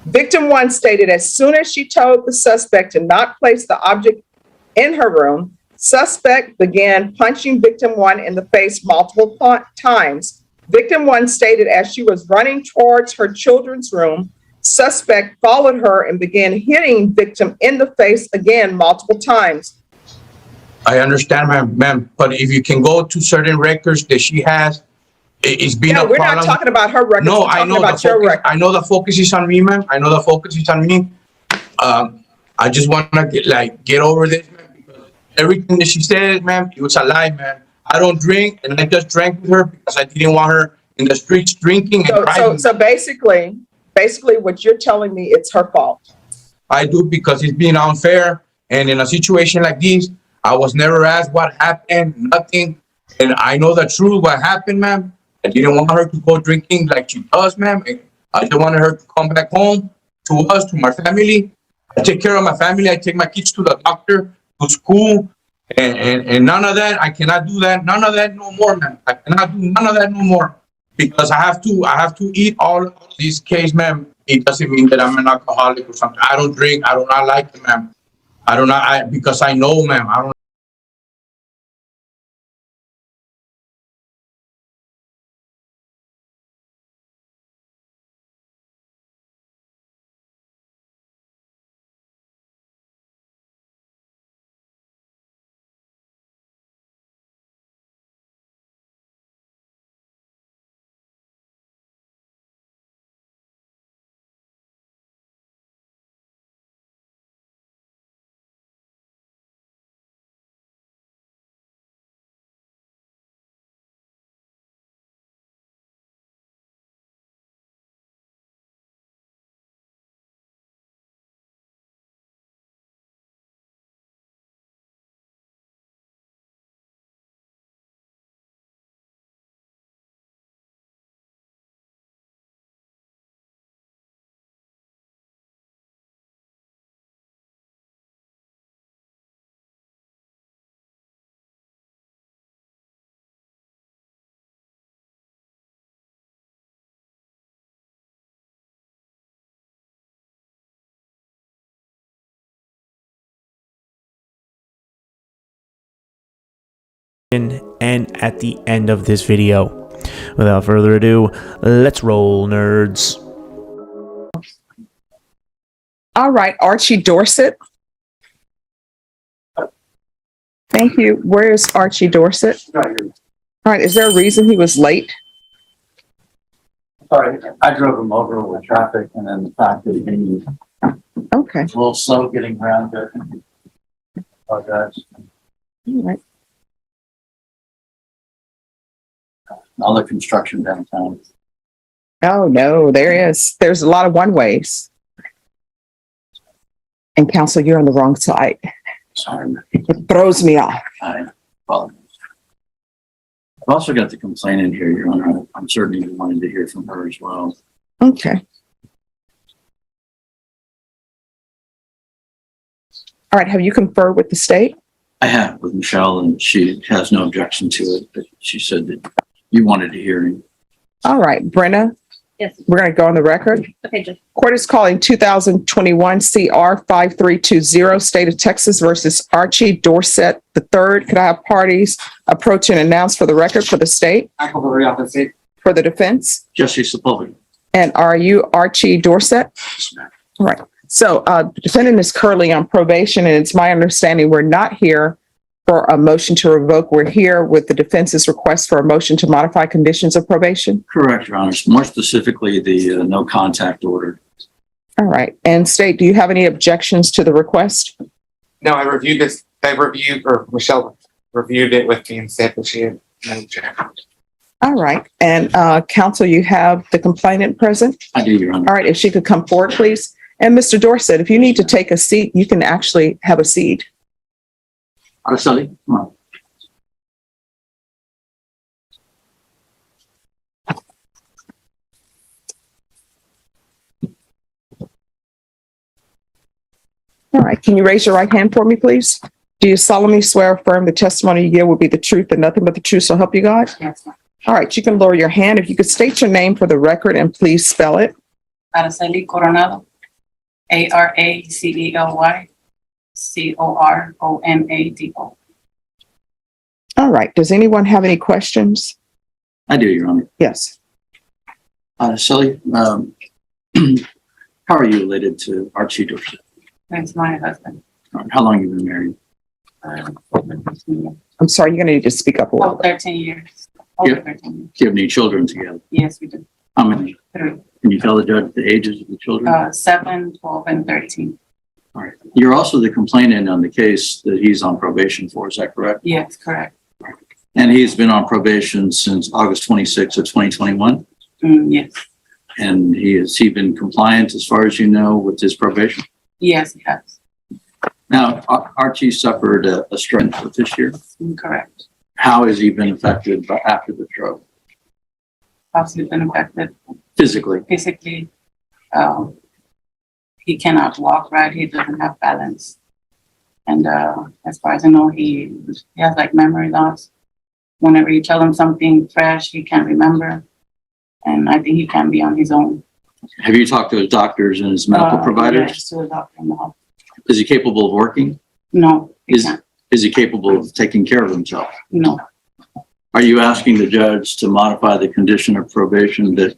Victim one stated as soon as she told the suspect to not place the object in her room, suspect began punching victim one in the face multiple times. Victim one stated as she was running towards her children's room, suspect followed her and began hitting victim in the face again multiple times. I understand, ma'am, but if you can go to certain records that she has, it's been a we're problem. not talking about her records. No, we're talking I know about your records. I know the focus is on me, ma'am. I know the focus is on me. I just want to get over this, ma'am, because everything that she said, ma'am, it was a lie, ma'am. I don't drink, and I just drank with her because I didn't want her in the streets drinking and driving. So basically, what you're telling me, it's her fault. I do, because it's being unfair, and in a situation like this, I was never asked what happened, nothing, and I know the truth, what happened, ma'am. I didn't want her to go drinking like she does, ma'am. I just wanted her to come back home to us, to my family. I take care of my family. I take my kids to the doctor, to school, and none of that. I cannot do that. None of that no more, ma'am. I cannot do none of that no more, because I have to eat all of this case, ma'am. It doesn't mean that I'm an alcoholic or something. I don't drink. I do not like it, ma'am. Because I know, ma'am. I don't. And at the end of this video. Without further ado, let's roll, nerds. All right, Archie Dorset. Thank you. Where's Archie Dorset? Right here. All right, is there a reason he was late? Sorry, I drove him over with traffic, and then the fact that he Okay. was a little slow getting around there. Apologize. All right. All the construction downtown. Oh, no, there is. There's a lot of one-ways. And counsel, you're on the wrong side. Sorry, It throws me off. I apologize. I've also got the complaint in here, Your Honor. I'm certainly wanting to hear from her as well. Okay. All right, have you conferred with the state? I have with Michelle, and she has no objection to it, but she said that you wanted a hearing. All right, Brenna, Yes. we're going to go on the record. Okay, Judge. Court is calling 2021 CR 5320, State of Texas versus Archie Dorset III. Could I have parties approach and announce for the record for the state, for the defense? Jesse Sepulveda. And are you Archie Dorset? All right. So the defendant is currently on probation, and it's my understanding we're not here for a motion to revoke. We're here with the defense's request for a motion to modify conditions of probation. Correct, Your Honor. More specifically, the no contact order. All right. And state, do you have any objections to the request? No, I reviewed this. Michelle reviewed it with me and said that she had no objection. All right. And counsel, you have the complainant present? I do, Your Honor. All right. If she could come forward, please. And Mr. Dorset, if you need to take a seat, you can actually have a seat. Araceli, come on. All right. Can you raise your right hand for me, please? Do you solemnly swear or affirm the testimony you give will be the truth and nothing but the truth, so help you God? Yes. All right. You can lower your hand. If you could state your name for the record and please spell it. Araceli Coronado. ARACELYCOROMADO. All right. Does anyone have any questions? I do, Your Honor. Yes. Sally, how are you related to Archie Dorsett? That's my husband. How long have you been married? Over 13 years. I'm sorry, you're going to need to speak up a little Oh, bit. 13 years. Over Yeah. 13 years. Do you have any children together? Yes, we do. How many? 3. Can you tell the judge the ages of the children? 7, 12, and 13. All right. You're also the complainant on the case that he's on probation for, is that correct? Yes, correct. And he's been on probation since August 26th of 2021? Yes. And has he been compliant as far as you know with his probation? Yes, he has. Now, Archie suffered a stroke this year. Correct. How has he been affected after the stroke? Possibly been affected Physically? physically. He cannot walk right. He doesn't have balance. And as far as I know, he has like memory loss. Whenever you tell him something fresh, he can't remember. And I think he can be on his own. Have you talked to his doctors and his medical providers? Yes, to the doctor in the hospital. Is he capable of working? No, he Is, can't. is he capable of taking care of himself? No. Are you asking the judge to modify the condition of probation that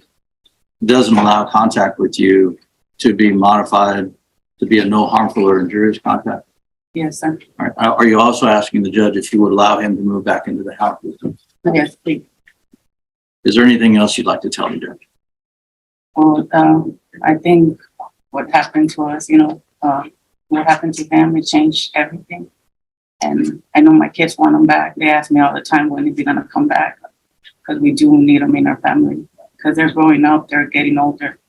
doesn't allow contact with you to be modified to be a no harmful or injurious contact? Yes, sir. All right. Are you also asking the judge if you would allow him to move back into the house with him? Yes, please. Is there anything else you'd like to tell the judge? Well, I think what happened to us, what happened to them, it changed everything. And I know my kids want him back. They ask me all the time, when is he going to come back? Because we do need him in our family. Because they're growing up, they're getting older.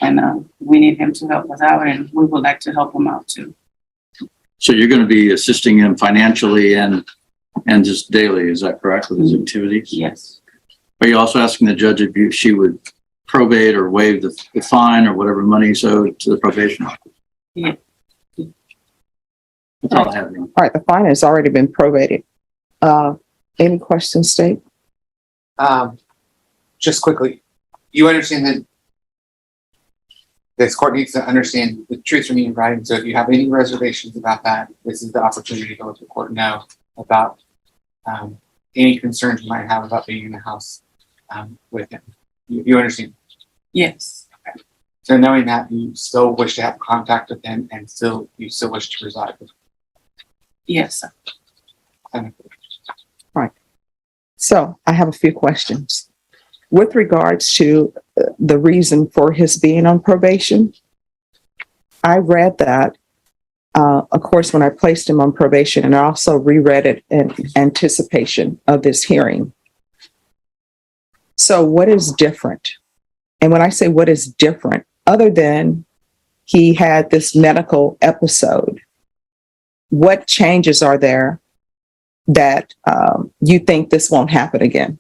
And we need him to help us out, and we would like to help him out too. So you're going to be assisting him financially and just daily, is that correct, with his activities? Yes. Are you also asking the judge if she would probate or waive the fine or whatever money he's owed to the probation office? Yeah. That's all I have. All right. The fine has already been probated. Any questions, State? Just quickly, you understand that this court needs to understand the truth from you in writing. So if you have any reservations about that, this is the opportunity to go to the court and know about any concerns you might have about being in the house with him. You understand? Yes. Okay. So knowing that, you still wish to have contact with him and you still wish to reside with him. Yes, sir. Right. So I have a few questions. With regards to the reason for his being on probation, I read that, of course, when I placed him on probation, and I also reread it in anticipation of this hearing. So what is different? And when I say what is different, other than he had this medical episode, what changes are there that you think this won't happen again?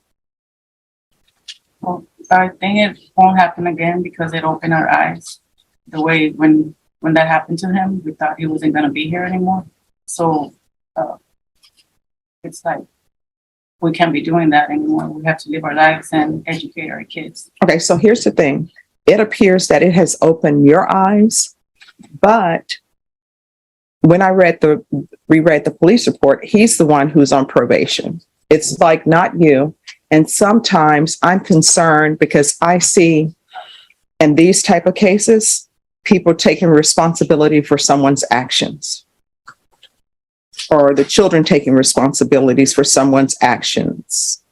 Well, I think it won't happen again because it opened our eyes. The way when that happened to him, we thought he wasn't going to be here anymore. So it's like we can't be doing that anymore. We have to live our lives and educate our kids. Okay, so here's the thing. It appears that it has opened your eyes, but when I reread the police report, he's the one who's on probation. It's like not you. And sometimes I'm concerned because I see in these type of cases, people taking responsibility for someone's actions, or the children taking responsibilities for someone's actions.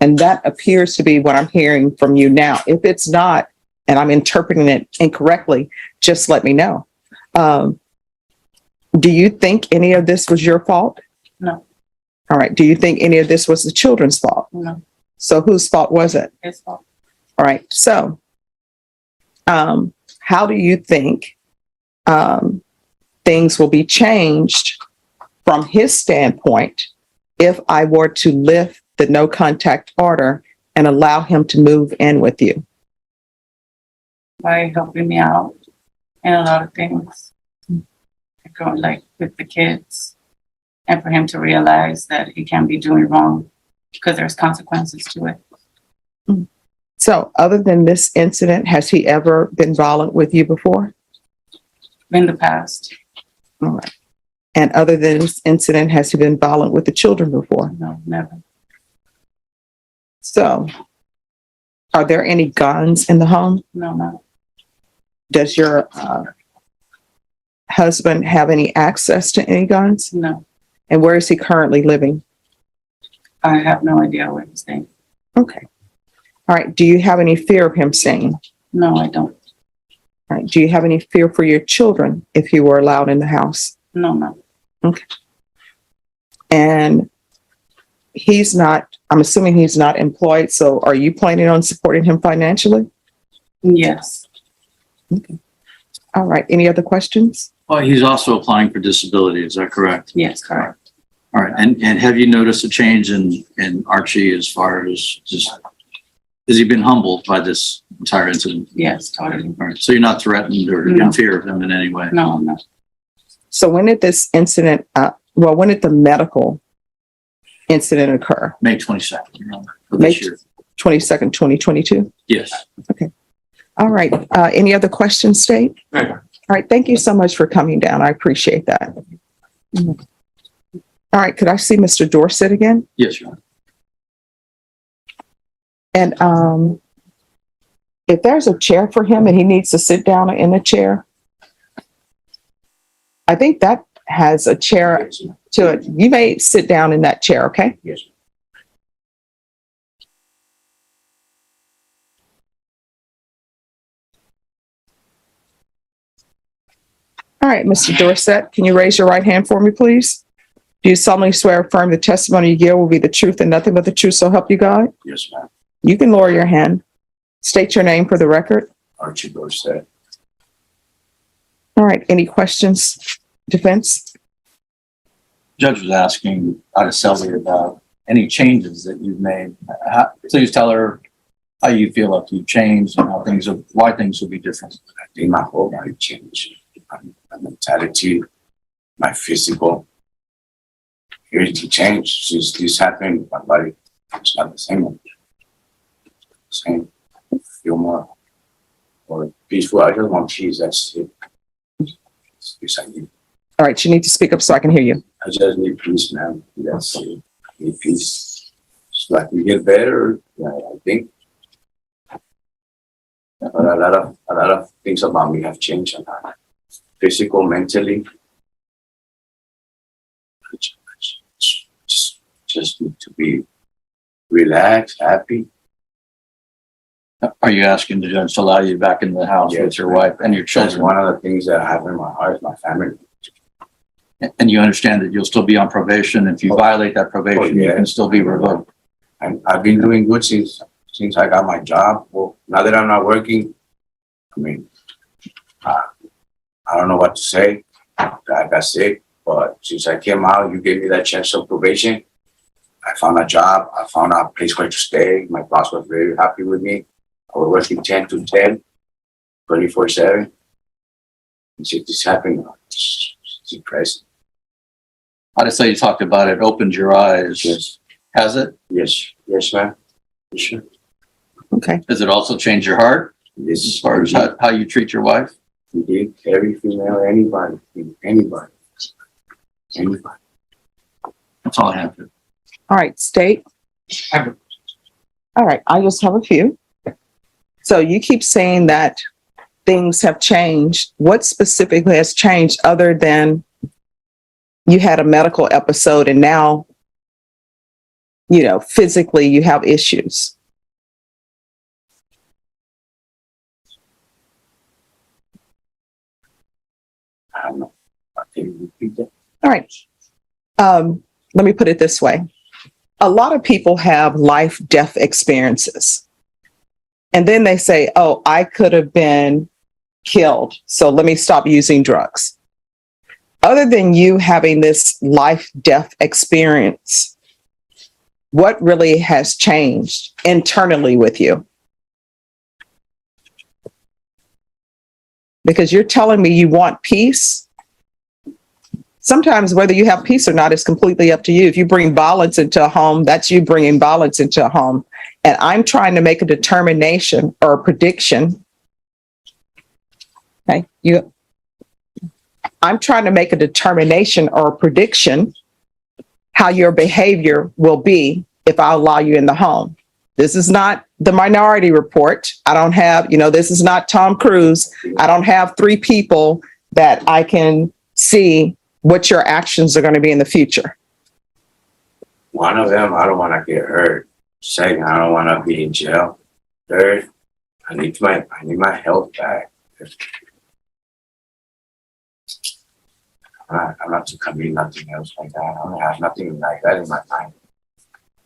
And that appears to be what I'm hearing from you now. If it's not, and I'm interpreting it incorrectly, just let me know. Do you think any of this was your fault? No. All right. Do you think any of this was the children's fault? No. So whose fault was it? His fault. All right. So how do you think things will be changed from his standpoint if I were to lift the no contact order and allow him to move in with you? By helping me out in a lot of things. Going like with the kids, and for him to realize that he can't be doing wrong because there's consequences to it. So other than this incident, has he ever been violent with you before? in the past. All right. And other than this incident, has he been violent with the children before? No, never. So, are there any guns in the home? No, no, Does your husband have any access to any guns? no. And where is he currently living? I have no idea where he's staying. Okay. All right. Do you have any fear of him staying? No, I don't. All right. Do you have any fear for your children if you were allowed in the house? No, no. And he's not, I'm assuming he's not employed. So are you planning on supporting him financially? Yes. All right. Any other questions? Well, he's also applying for disability. Is that correct? Yes, correct. All right. And have you noticed a change in Archie as far as just, has he been humbled by this entire incident? Yes, totally. All right. So you're not threatened or No. in fear of him in any way? No, no. So when did this incident, when did the medical incident occur? May 22nd of May this year. 22nd, 2022? Yes. All right. Any other questions, State? No. All right. Thank you so much for coming down. I appreciate that. All right. Could I see Mr. Dorset again? Yes, Your Honor. And if there's a chair for him and he needs to sit down in a chair, I think that has a chair to it. You may sit down in that chair, okay? Yes. All right, Mr. Dorset, can you raise your right hand for me, please? Do you solemnly swear or affirm the testimony you give will be the truth and nothing but the truth, so help you God? Yes, ma'am. You can lower your hand. State your name for the record. Archie Dorset. All right, any questions, defense? Judge was asking Araceli about any changes that you've made. Please tell her how you feel after you've changed and why things will be different. I think my whole body changed. My mentality, my physical, everything changed. Since this happened, my body is not the same. Same. I feel more peaceful. I just want peace. That's it. Yes, I need. All right, you need to speak up so I can hear you. I just need peace, man. That's it. I need peace. So I can get better. Yeah, I think. But a lot of things about me have changed. Physical, mentally. Just need to be relaxed, happy. Are you asking the judge to allow you back in the house with your wife and your That's children? one of the things that I have in my heart, my family. And you understand that you'll still be on probation. If you violate that probation, you can still be revoked. And I've been doing good since I got my job. Well, now that I'm not working, I mean, I don't know what to say. I got sick, but since I came out, you gave me that chance of probation. I found a job. I found a place where to stay. My boss was very happy with me. I was working 10 to 10, 24/7. And since this happened, it's depressing. I just say you talked about it, opened your eyes. Yes, Has it? yes, ma'am. Sure. Okay. Does it also change your heart Yes, as far as how you treat your wife? indeed, every female, anybody. That's all I have to. All right, State. Have- All right, I just have a few. So you keep saying that things have changed. What specifically has changed other than you had a medical episode and now, physically you have issues? I don't know. I can repeat that. All right. Let me put it this way. A lot of people have life-death experiences. And then they say, oh, I could have been killed, so let me stop using drugs. Other than you having this life-death experience, what really has changed internally with you? Because you're telling me you want peace. Sometimes whether you have peace or not is completely up to you. If you bring violence into a home, that's you bringing violence into a home. And I'm trying to make a determination or a prediction. Okay, I'm trying to make a determination or a prediction how your behavior will be if I allow you in the home. This is not the Minority Report. I don't have, this is not Tom Cruise. I don't have 3 people that I can see what your actions are going to be in the future. One of them, I don't want to get hurt. Second, I don't want to be in jail. Third, I need my health back. I'm not to commit nothing else like that. I don't have nothing like that in my mind.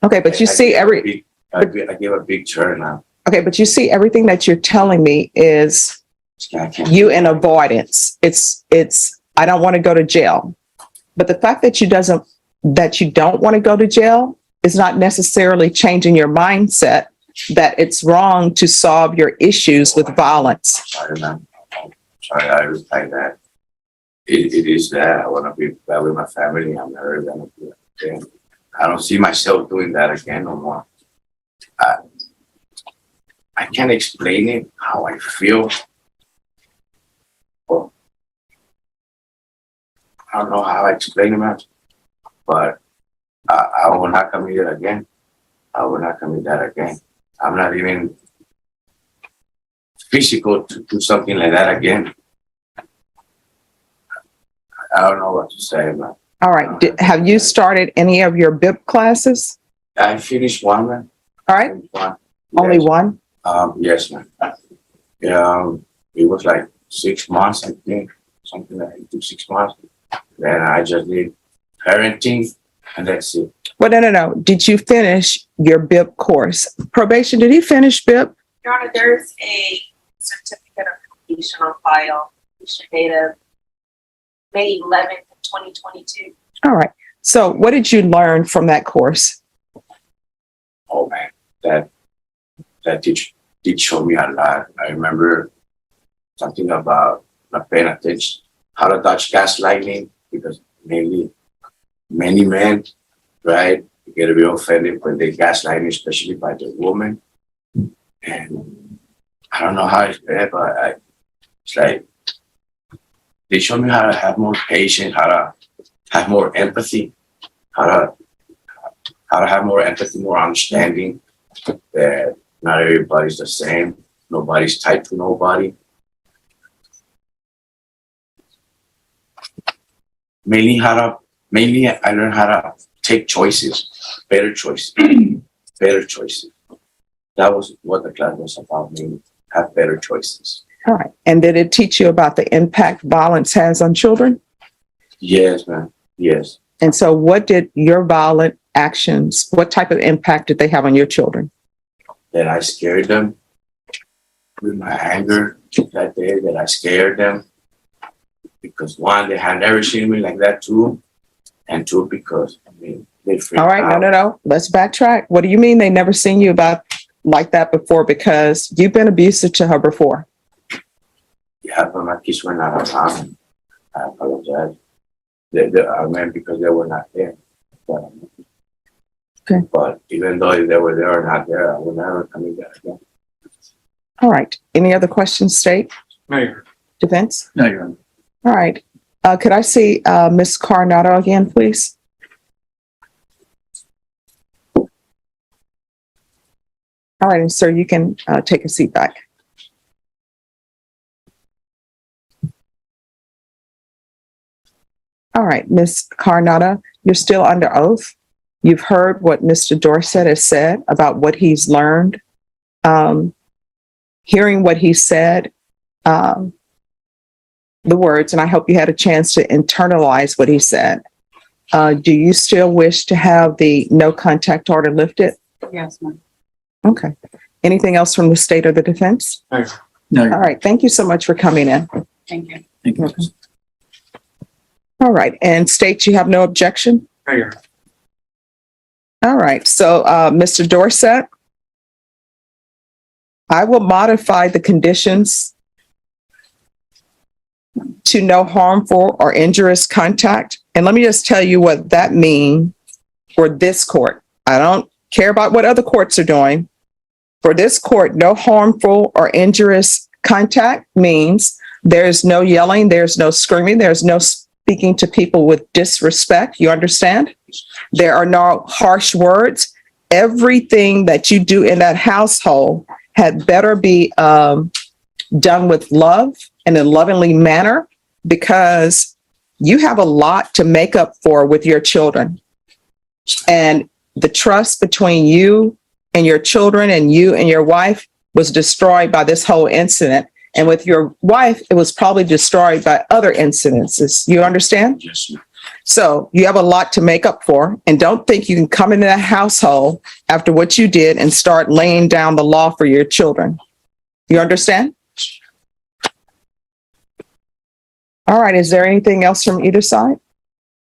Okay, but you see I give a big turn now. Okay, but you see everything that you're telling me is you in avoidance. It's I don't want to go to jail. But the fact that you don't want to go to jail is not necessarily changing your mindset that it's wrong to solve your issues with violence. Sorry, ma'am. Sorry, I replied that. It is that I want to be back with my family. I'm never gonna do it again. I don't see myself doing that again no more. I can't explain it how I feel. Well, I don't know how I explain it, man. But I will not commit it again. I will not commit that again. I'm not even physical to do something like that again. I don't know what to say, man. All right. Have you started any of your BIP classes? I finished one, man. All right. One. Only Yes. one? Yes, man. It was like 6 months, I think. Something like it took 6 months. Then I just did parenting, and that's it. Well, no. Did you finish your BIP course? Probation, did he finish BIP? Your Honor, there's a certificate of completion on file, completion date of May 11th, 2022. All right. So what did you learn from that course? Oh man, that did show me a lot. I remember something about not paying attention, how to dodge gaslighting, because many men, right, get real offended when they gaslighting, especially by the woman. And I don't know how it's bad, but it's like they showed me how to have more patience, how to have more empathy, how to have more empathy, more understanding that not everybody's the same. Nobody's tied to nobody. Mainly I learned how to take choices, better choices. That was what the class was about, mainly have better choices. All right. And did it teach you about the impact violence has on children? Yes, man. Yes. And so what did your violent actions, what type of impact did they have on your children? That I scared them with my anger that day, that I scared them. Because one, they had never seen me like that too. And two, because they freaked All right. out. No. Let's backtrack. What do you mean they never seen you like that before? Because you've been abusive to her before. Yeah, but my kids were not around. I apologize. I meant because they were not there. But, Okay. But even though they were there or not there, I would never come in there again. All right. Any other questions, State? Mayor. Defense? No, Your Honor. All right. Could I see Ms. Coronado again, please? All right, and sir, you can take a seat back. All right, Ms. Coronado, you're still under oath. You've heard what Mr. Dorset has said about what he's learned. Hearing what he said, the words, and I hope you had a chance to internalize what he said. Do you still wish to have the no contact order lifted? Yes, ma'am. Okay. Anything else from the state or the defense? No, Your All right. Thank you so much for coming in. Thank you. Thank you. All right. And state you have no objection? Mayor. All right. So, Mr. Dorset, I will modify the conditions to no harmful or injurious contact. And let me just tell you what that means for this court. I don't care about what other courts are doing. For this court, no harmful or injurious contact means There's no yelling, there's no screaming, there's no speaking to people with disrespect. You understand? There are no harsh words. Everything that you do in that household had better be done with love and in a lovingly manner, because you have a lot to make up for with your children. And the trust between you and your children and you and your wife was destroyed by this whole incident. And with your wife, it was probably destroyed by other incidences. You understand? Yes, ma'am. So you have a lot to make up for. And don't think you can come into that household after what you did and start laying down the law for your children. You understand? All right. Is there anything else from either side?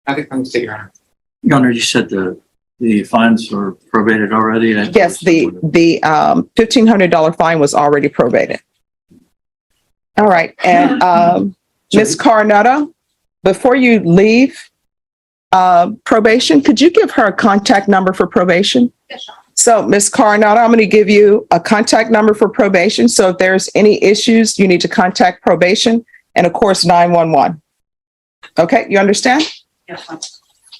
I think I'm state, Your Honor. Your Honor, you said the fines were probated already? Yes, the $1,500 fine was already probated. All right. And Ms. Coronado, before you leave probation, could you give her a contact number for probation? So, Ms. Coronado, I'm going to give you a contact number for probation. So if there's any issues, you need to contact probation and, of course, 911. Okay, you understand? Yes, ma'am.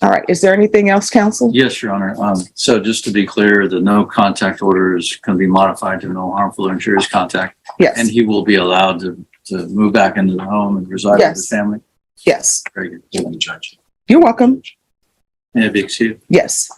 All right. Is there anything else, counsel? Yes, Your Honor. So just to be clear, the no contact order is going to be modified to no harmful or injurious contact. Yes. And he will be allowed to move back into the home and reside with Yes. his family? Yes. Very good. Thank you, Judge. You're welcome. May I be excused? Yes.